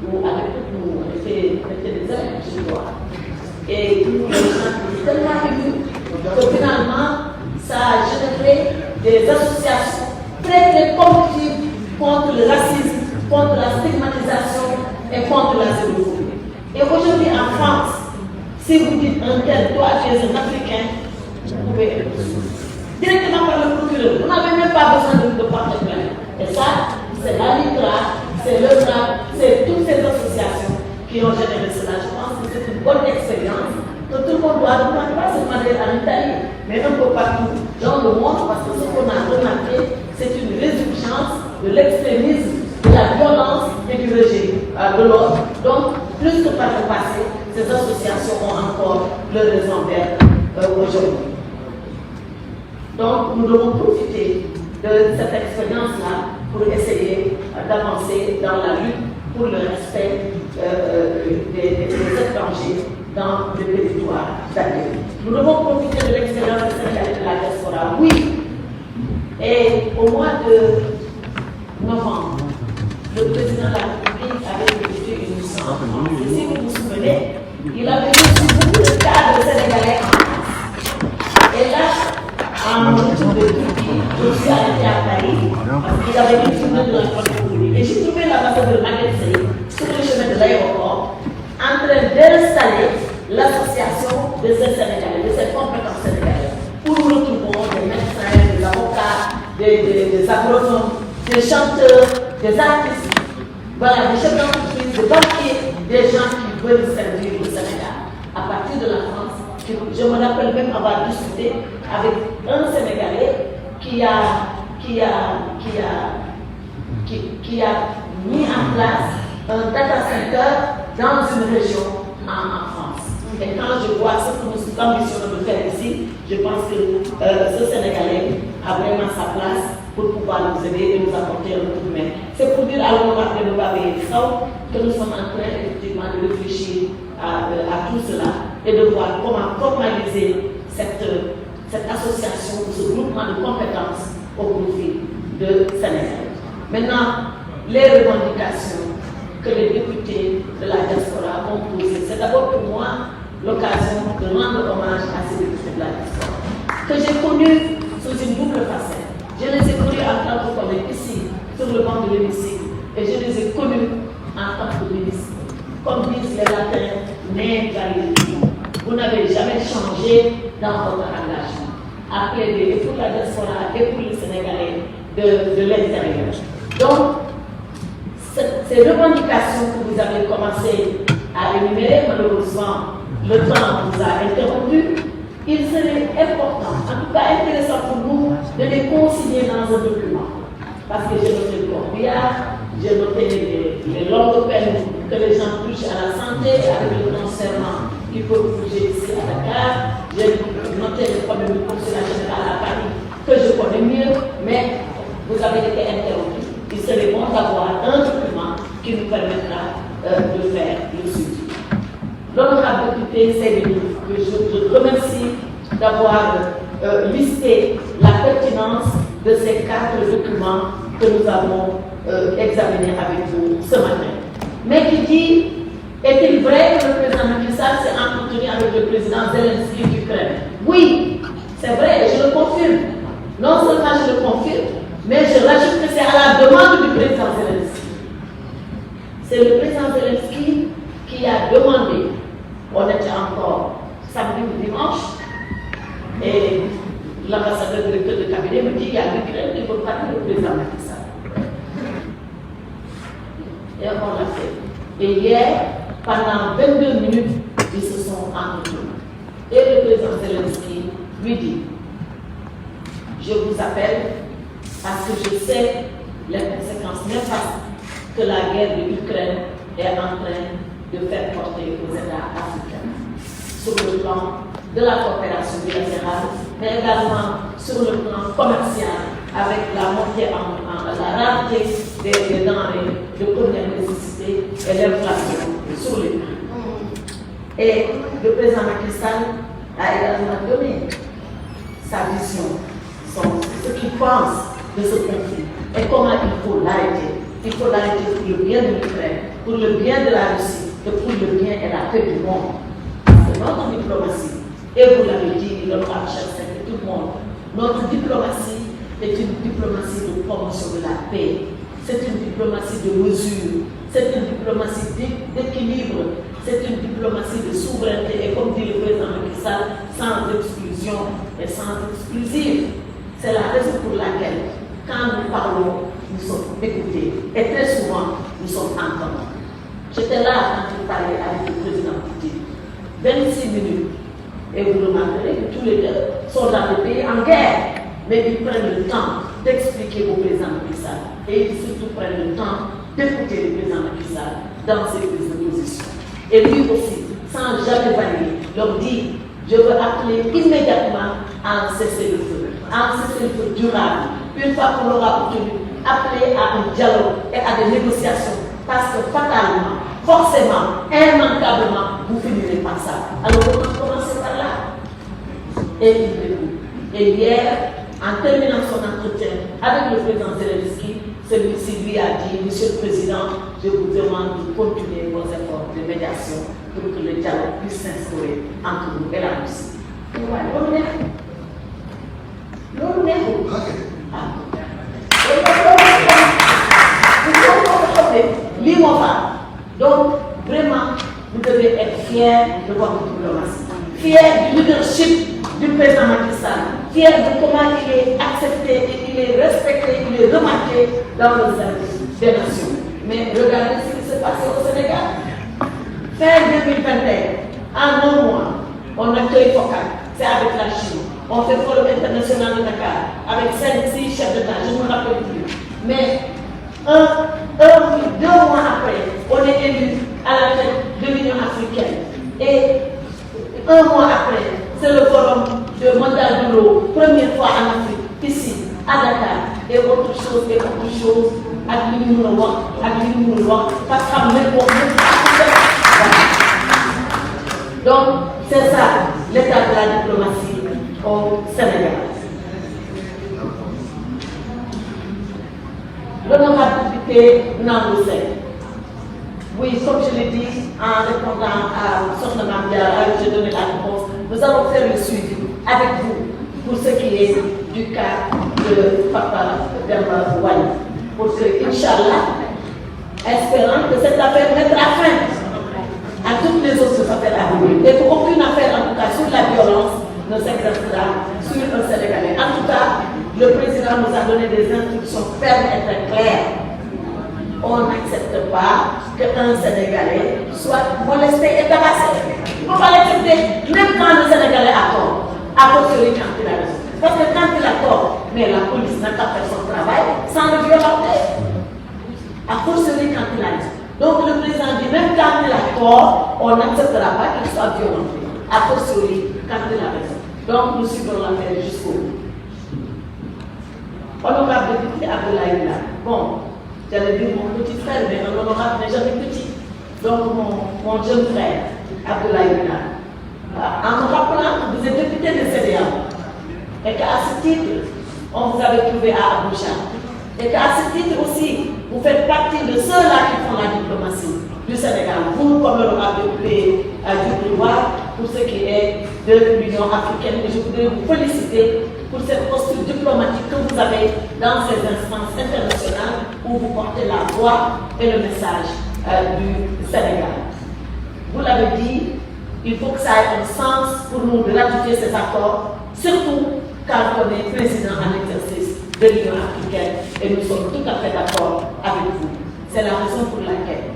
où avec nous, on était des amis, je crois. Et nous, les gens étaient tellement émus que finalement, ça a généré des associations très combatives contre le racisme, contre la stigmatisation et contre la xénophobie. Et aujourd'hui en France, si vous dites un tel, toi tu es un Africain, vous pouvez être directement par le procureur. Vous n'avez même pas besoin de porter plainte. Et ça, c'est la LICRA, c'est le DRAC, c'est toutes ces associations qui ont généré cela. Je pense que c'est une bonne expérience que tout le monde doit reprendre, pas seulement en Italie, mais un peu partout dans le monde, parce que ce qu'on a remarqué, c'est une résurgence de l'extrémisme, de la violence et du rejet de l'ordre. Donc, plus que par le passé, ces associations ont encore leur raison d'être aujourd'hui. Donc, nous devons profiter de cette expérience-là pour essayer d'avancer dans la lutte pour le respect des étrangers dans le territoire d'accueil. Nous devons profiter de l'expérience de la diaspora. Oui, et au mois de novembre, le président de la République avait effectué une mission en France. Et si vous vous souvenez, il avait reçu beaucoup de cadres sénégalais en France. Et là, en retour de Turquie, je suis arrêté à Paris parce qu'il avait une tournée de la République. Et j'ai trouvé l'ambassadeur Maguette Seye sur le chemin de l'aéroport en train d'installer l'association de ces Sénégalais, de ces compétences sénégalaises. Où nous retrouvons des médecins, des avocats, des agronomes, des chanteurs, des artistes, voilà, des chefs d'entreprise, des banquiers, des gens qui veulent servir le Sénégal. À partir de la France, je me rappelle même avoir discuté avec un Sénégalais qui a mis en place un data center dans une région en France. Et quand je vois ce que nous ambitionnons de faire ici, je pense que ce Sénégalais a vraiment sa place pour pouvoir nous aider et nous apporter un coup de main. C'est pour dire à l'honorable de Babaye que nous sommes en train effectivement de réfléchir à tout cela et de voir comment formaliser cette association, ce groupement de compétences au profit de Sénégal. Maintenant, les revendications que les députés de la diaspora ont posées, c'est d'abord pour moi l'occasion de rendre hommage à ces députés de la diaspora, que j'ai connus sous une double facette. Je les ai connus en tant que collègues ici, sur le banc de l'hémicycle et je les ai connus en tant que ministre. Comme disent les latins, né Galilée. Vous n'avez jamais changé dans votre engagement à plaider et pour la diaspora et pour les Sénégalais de l'intérieur. Donc, ces revendications que vous avez commencé à énumérer, malheureusement, le temps vous a interrompu. Il serait important, en tout cas intéressant pour nous, de les consigner dans un document. Parce que j'ai noté le corbillard, j'ai noté les longues peines que les gens touchent à la santé avec le non-serment qui peuvent bouger ici à Dakar. J'ai noté les problèmes du consulat général à Paris que je connais mieux, mais vous avez été interrompu. Il serait bon d'avoir un document qui nous permettra de faire le suivi. L'honorable député Seydou, que je remercie d'avoir listé la pertinence de ces 4 documents que nous avons examinés avec vous ce matin. Mais qui dit, est-il vrai que le président Macky Sall s'est entretenu avec le président Zelensky d'Ukraine? Oui, c'est vrai, je le confirme. Non seulement je le confirme, mais je rajoute que c'est à la demande du président Zelensky. C'est le président Zelensky qui a demandé, on était encore samedi ou dimanche, et l'ambassadeur directeur de cabinet me dit qu'il y a l'Ukraine qui veut parler le président Macky Sall. Et on l'a fait. Et hier, pendant 22 minutes, ils se sont entretenus. Et le président Zelensky lui dit, je vous appelle parce que je sais les conséquences néfastes que la guerre de l'Ukraine est en train de faire porter aux États africains. Sur le plan de la coopération bilatérale, mais également sur le plan commercial, avec la montée la rareté des denrées de première nécessité et l'inflation sur les prix. Et le président Macky Sall a également donné sa vision, ce qu'il pense de ce conflit et comment il faut l'arrêter. Il faut l'arrêter pour le bien de l'Ukraine, pour le bien de la Russie et pour le bien et la paix du monde. C'est notre diplomatie. Et vous l'avez dit, l'honorable chef de tout le monde, notre diplomatie est une diplomatie de promotion de la paix. C'est une diplomatie de mesure. C'est une diplomatie d'équilibre. C'est une diplomatie de souveraineté. Et comme dit le président Macky Sall, sans exclusion et sans exclusive. C'est la raison pour laquelle, quand nous parlons, nous sommes écoutés. Et très souvent, nous sommes entendus. J'étais là quand je parlais avec le président Poutine. 26 minutes. Et vous remarquerez que tous les deux sont dans le pays en guerre. Mais ils prennent le temps d'expliquer au président Macky Sall. Et ils surtout prennent le temps d'écouter le président Macky Sall dans ses prises de position. Et lui aussi, sans jamais balayer, leur dit, je veux appeler immédiatement à un cessez-le-feu. À un cessez-le-feu durable. Une fois qu'on l'aura obtenu, appeler à un dialogue et à des négociations. Parce que fatalement, forcément, immanquablement, vous finirez par ça. Alors on va commencer par là. Et il l'écoute. Et hier, en terminant son entretien avec le président Zelensky, celui-ci lui a dit, Monsieur le Président, je vous demande de continuer vos efforts de médiation pour que le dialogue puisse s'instaurer entre nous et la Russie. Donc, vraiment, vous devez être fiers de votre diplomatie, fiers du leadership du président Macky Sall, fiers de comment il est accepté, il est respecté, il est remarqué dans le service des nations. Mais regardez ce qui s'est passé au Sénégal. Fin 2021, en un mois, on accueille Focal, c'est avec la Chine. On fait le forum international de Dakar avec 5-6 chefs d'État, je ne me rappelle plus. Mais 2 mois après, on est élu à la tête de l'Union africaine. Et 1 mois après, c'est le forum de Mandaluro, première fois en Afrique, ici, à Dakar. Et autre chose, à l'Union, parce qu'à même donc, c'est ça, l'état de la diplomatie au Sénégal. L'honorable député Nando Seck. Oui, comme je l'ai dit, en répondant à son Mamdia, j'ai donné la réponse. Nous allons faire le suivi avec vous pour ce qui est du cas de Papa Demba Wali. pour que, Inch'Allah, espérant que cette affaire mettra fin à toutes les autres affaires à venir. Et qu'aucune affaire, en tout cas, sur la violence, ne s'exercera sur un Sénégalais. En tout cas, le président nous a donné des instructions fermes et très claires. On n'accepte pas qu'un Sénégalais soit molesté et tabassé. On va l'accepter même quand le Sénégalais a tort, à cause de quand il a raison. Parce que quand il a tort, mais la police n'a pas fait son travail sans le violenter. À cause de quand il a raison. Donc le président dit même quand il a tort, on n'acceptera pas qu'il soit violenté. À cause de quand il a raison. Donc nous suivrons l'affaire jusqu'au bout. Honorable député Abdoulaye Wilane. Bon, j'allais dire mon petit frère, mais un honorable n'est jamais petit. Donc mon jeune frère, Abdoulaye Wilane. En me rappelant que vous êtes député de CEDEAO et qu'à ce titre, on vous avait trouvé à Abuja. Et qu'à ce titre aussi, vous faites partie de ceux-là qui font la diplomatie du Sénégal. Vous, comme l'honorable député du pouvoir, pour ce qui est de l'Union africaine, et je voudrais vous féliciter pour cette posture diplomatique que vous avez dans ces instances internationales où vous portez la voix et le message du Sénégal. Vous l'avez dit, il faut que ça ait un sens pour nous de ratifier ces accords, surtout quand on est président en exercice de l'Union africaine et nous sommes tout à fait d'accord avec vous. C'est la raison pour laquelle,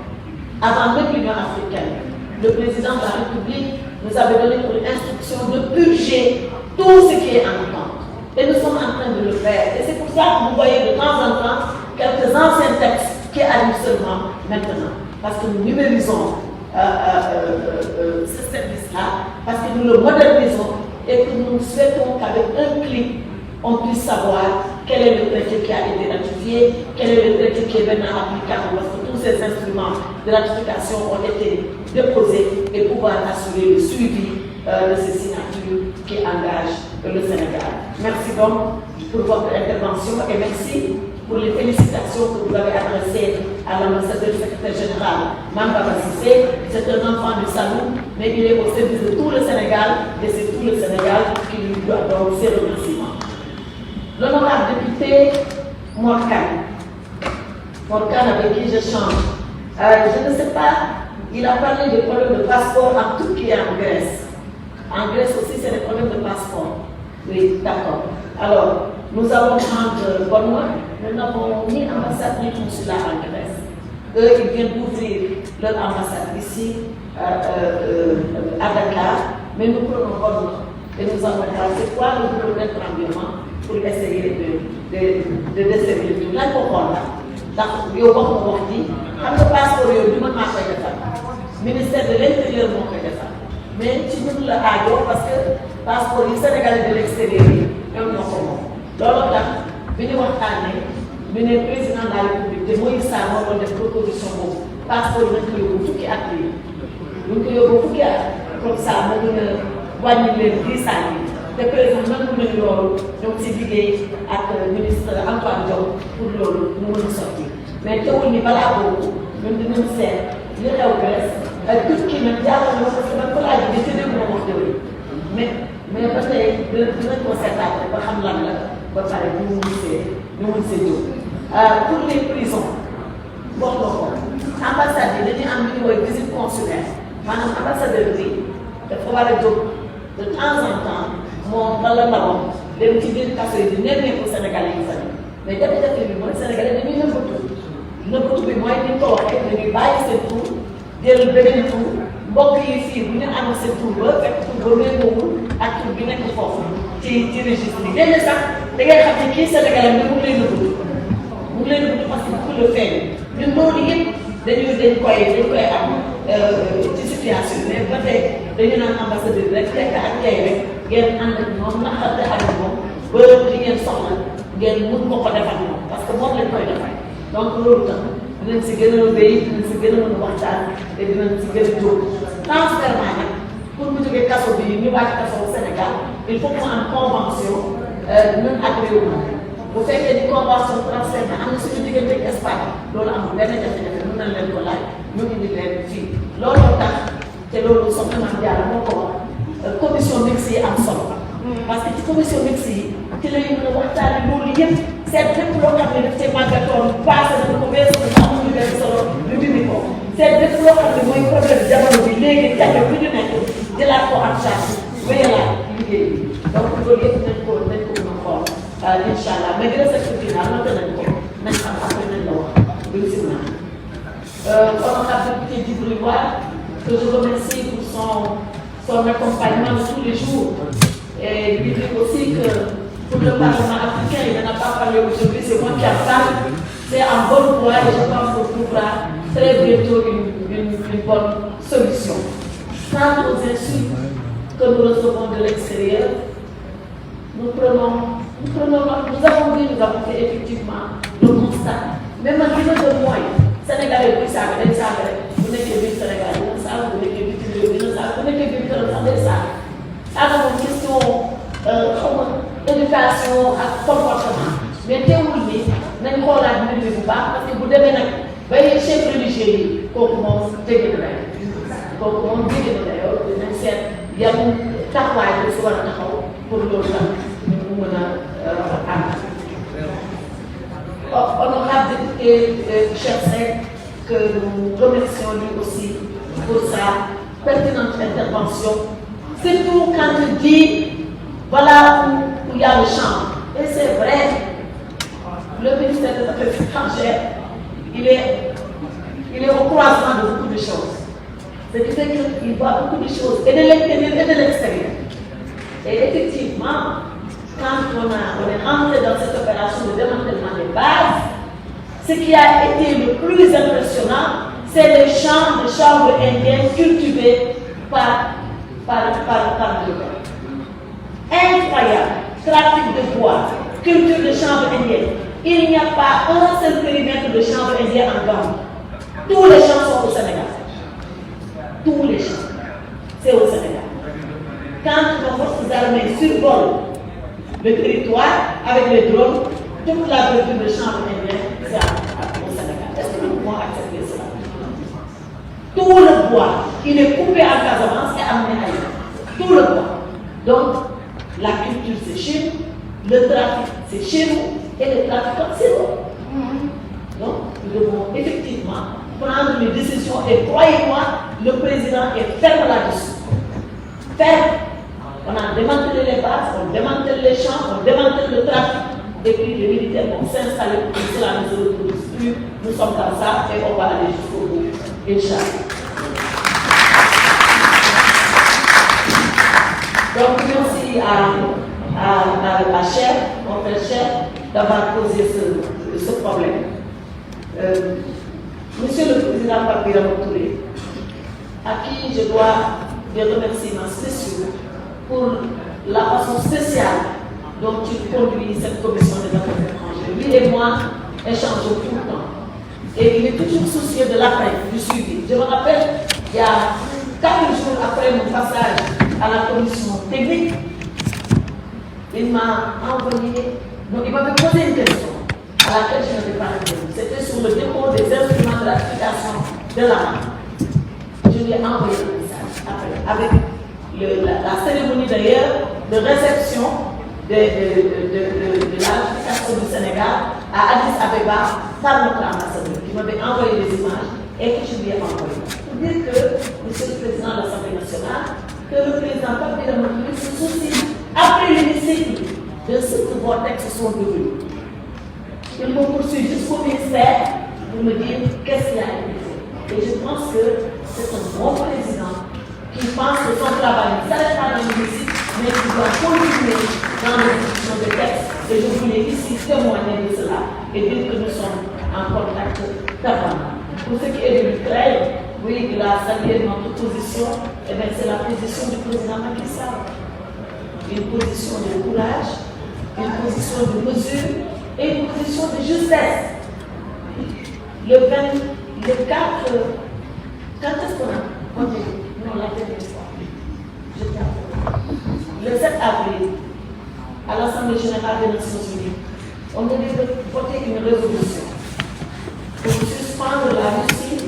avant même l'Union africaine, le président de la République nous avait donné pour instruction de purger tout ce qui est en attente. Et nous sommes en train de le faire. Et c'est pour ça que vous voyez de temps en temps quelques anciens textes qui arrivent seulement maintenant. Parce que nous numérisons ce service-là, parce que nous le modernisons et que nous souhaitons qu'avec un clic, on puisse savoir quel est le traité qui a été ratifié, quel est le traité qui est maintenant applicable, parce que tous ces instruments de ratification ont été déposés et pouvoir assurer le suivi de ces signatures qui engagent le Sénégal. Merci donc pour votre intervention et merci pour les félicitations que vous avez adressées à l'ambassadeur secrétaire général Mamba Bassissé. C'est un enfant du salon, mais il est au service de tout le Sénégal et c'est tout le Sénégal qui lui doit donc ses remerciements. L'honorable député Morkan, avec qui j'échange, je ne sais pas, il a parlé des problèmes de passeport en tout qui est en Grèce. En Grèce aussi, c'est des problèmes de passeport. Oui, d'accord. Alors, nous avons prendre Bonnois, nous n'avons ni ambassade ni consulat en Grèce. Eux, ils viennent d'ouvrir leur ambassade ici, à Dakar, mais nous prenons Bonnois. Et nous allons voir c'est quoi le problème d'environnement pour essayer de desservir tout. Là, pourquoi là? Yo wax ma wax ji xam nga passeport yooyu du man maa koy defar ministère de l'intérieur moo koy defar mais ci ñun la aajo parce que passeport yi sénégalais de l'extérieur yi ñoom ñoo ko moom loolu tax bi ñu waxtaanee ñu ne président de la république te Moïse Sarr moo doon def proposition boobu passeport yi nañ ko yóbbu fukki at yi buñ ko yóbbu fukki at comme ça moo gën a wàññi leen 10 ans yi te président nangu nañu loolu ñoo ngi si liggéey ak ministre Antoine Diome pour loolu mu mën a sotti mais teewul ni balaa boobu ñun dinañ seet li xew Grèce ak tout kii nag jàllale na parce que man ko laaj bi ci dégg ma wax dëgg mais ba tey dinañ ko seetaat ba xam lan la ba pare ñu mun see jóg pour les prisons wax nga ko ambassade yi dañuy am lu ñuy woy visite consulaire maanaam ambassadeur bi dafa war a jóg de temps en temps moom bala ndawam dem ci biir kaso yi di nemmeeku Sénégalais yi fa mais jafe-jafe bi mooy Sénégalais dañuy nëbbatu bi mooy ni ñu ko waxee dañuy bàyyi seen tur jël beneen tur mbokk yi fii bu ñu amee seen tur ba fekk tur ba méngoowul ak tur bi nekk foofu ci registre bi léeg-léeg sax da ngay xam ne kii Sénégalais bi mu ngi lay nëbbatu parce que pour le feeñ ñun loolu yëpp dañ koy am ci situation bi mais ba tey dañu naan ambassadeur rek fekk ak tey rek ngeen ànd ak moom naxante ak moom ba li ngeen soxla ngeen mun ko defal moom parce que moom lañ koy defal donc loolu tam dinañ si gën a béy dinañ si gën a mën a waxtaan te dinañ si gën a jóg transfèrement nag pour mu jógee kaso bi ñu wàcc kaso Sénégal il faut que mu am convention ñun ak réew mi bu fekkee ni convention transfert am na suñu diggante ak Espagne loolu amul benn jafe-jafe mën nañ leen ko laaj ñu indi leen fii looloo tax te loolu soxna Mame Diarra moo ko wax commission mixte yi am solo parce que ci commission mixte yi ci la ñu mën a waxtaanee loolu yëpp seet lépp loo xam ne daf cee màggatoon passé na ko weesu na amul lu benn solo lu dindi ko seet lépp loo xam ne mooy problème jamono bi léegi jafe bu ñu nekk jëlaat ko en charge wéyalaat liggéey bi donc loolu yëpp nañ ko mën a xool incha allah mais dina seet final naka nañ ko nañ xam après nañ la wax luñ si naan. Honorable député Djibril War, que je remercie pour son accompagnement de tous les jours. Et lui dire aussi que pour le Parlement africain, il n'en a pas parlé aujourd'hui, c'est moi qui en parle. C'est en bonne voie et je pense qu'on trouvera très bientôt une bonne solution. Quant aux insultes que nous recevons de l'extérieur, nous avons vu, nous avons fait effectivement le constat. Même en niveau de moyens, Sénégalais, vous savez, vous n'êtes que du Sénégal, vous savez, vous n'êtes que du Sénégal, vous n'êtes que du Sénégal. Alors, une question d'éducation et comportement. Mais teewul ni nañ xoolaat mbir mi bu baax parce que bu demee nag bay chef religieux yi kooku moom jege na day kooku moom jege na dayoo dinañ seet yan taxawaay bi si war a taxaw pour loolu tam ñu mën a ànd. Honorable député Cheikh Seck, que nous remercions lui aussi pour sa pertinente intervention. Surtout quand il dit voilà où il y a le champ. Et c'est vrai, le ministère des Affaires étrangères, il est au croisement de beaucoup de choses. Ce qui fait qu'il voit beaucoup de choses, et de l'intérieur et de l'extérieur. Et effectivement, quand on est rentré dans cette opération de démantèlement des bases, ce qui a été le plus impressionnant, c'est les champs de chanvre indien cultivés par le gouvernement. Incroyable, trafic de bois, culture de chanvre indien. Il n'y a pas un seul périmètre de chanvre indien en Gambie. Tous les champs sont au Sénégal. Tous les champs, c'est au Sénégal. Quand nos forces armées survolent le territoire avec les drones, toute la culture de chanvre indien, c'est au Sénégal. Est-ce que nous pouvons accepter cela? Tout le bois, il est coupé en Casamance et amené ailleurs. Tout le bois. Donc, la culture c'est chez nous, le trafic c'est chez nous, et les trafiquants c'est nous. Donc, nous devons effectivement prendre les décisions et croyez-moi, le président est ferme là-dessus. Ferme. On a démantelé les bases, on démantèle les champs, on démantèle le trafic, et puis les militaires vont s'installer pour que cela ne se reproduise plus. Nous sommes dans ça et on va aller jusqu'au bout. Inch'Allah. Donc, merci à la chef, mon frère chef, d'avoir posé ce problème. Monsieur le Président Papira Touré, à qui je dois des remerciements spéciaux pour la façon spéciale dont il conduit cette commission des affaires étrangères. Lui et moi échangeons tout le temps. Et il est toujours soucieux de l'après, du suivi. Je me rappelle, il y a 4 jours après mon passage à la commission technique, il m'a envoyé, donc il m'avait posé une question à laquelle je n'avais pas répondu. C'était sur le dépôt des instruments de l'application de la main. Je lui ai envoyé un message après, avec la cérémonie d'ailleurs de réception de l'application du Sénégal à Addis Abeba par notre ambassadeur qui m'avait envoyé des images et que je lui ai envoyé. Pour dire que, Monsieur le Président de l'Assemblée nationale, que le président Papira Touré se soucie, après l'hémicycle, de ce que vos textes sont devenus. Il me poursuit jusqu'au ministère pour me dire qu'est-ce qu'il a été fait. Et je pense que c'est un bon président qui pense que son travail ne s'arrête pas dans l'hémicycle, mais qui doit continuer dans l'exécution des textes. Et je voulais ici témoigner de cela et dire que nous sommes en contact permanent. Pour ce qui est de l'Ukraine, oui, il a salué notre position, et bien c'est la position du président Macky Sall. Une position de courage, une position de mesure et une position de justesse. Le 4, quand est-ce qu'on a voté? Non, la dernière fois. Le 7 avril, à l'Assemblée générale des Nations Unies, on devait voter une résolution pour suspendre la Russie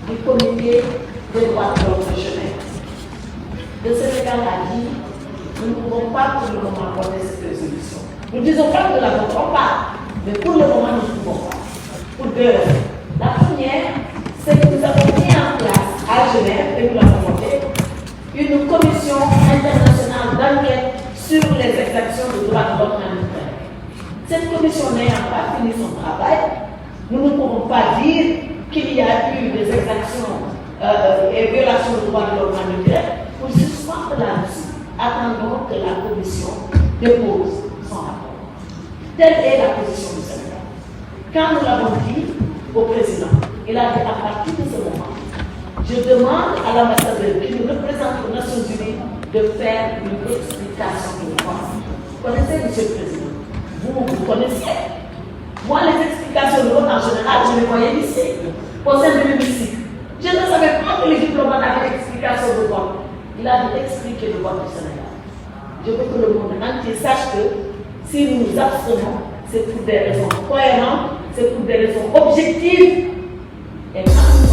du comité des droits de l'homme de Genève. Le Sénégal a dit nous ne pouvons pas pour le moment voter cette résolution. Nous ne disons pas que nous ne la voterons pas, mais pour le moment, nous ne pouvons pas. Pour deux raisons. La première, c'est que nous avons mis en place à Genève, et nous l'avons voté, une commission internationale d'enquête sur les exactions de droits de l'homme en Ukraine. Cette commission n'ayant pas fini son travail, nous ne pouvons pas dire qu'il y a eu des exactions et violations de droits de l'homme en Ukraine pour suspendre la Russie. Attendons que la commission dépose son rapport. Telle est la position du Sénégal. Quand nous l'avons dit au président, il a dit à partir de ce moment, je demande à l'ambassadeur qui nous représente aux Nations Unies de faire une explication de droit. Vous connaissez, monsieur le président? Vous connaissez? Moi, les explications de vote en général, je les voyais ici, au sein de l'hémicycle. Je ne savais pas que les diplomates avaient explication de vote. Il a dû expliquer le vote du Sénégal. Je veux que le monde entier sache que si nous nous abstenons, c'est pour des raisons cohérentes, c'est pour des raisons objectives. Et quand nous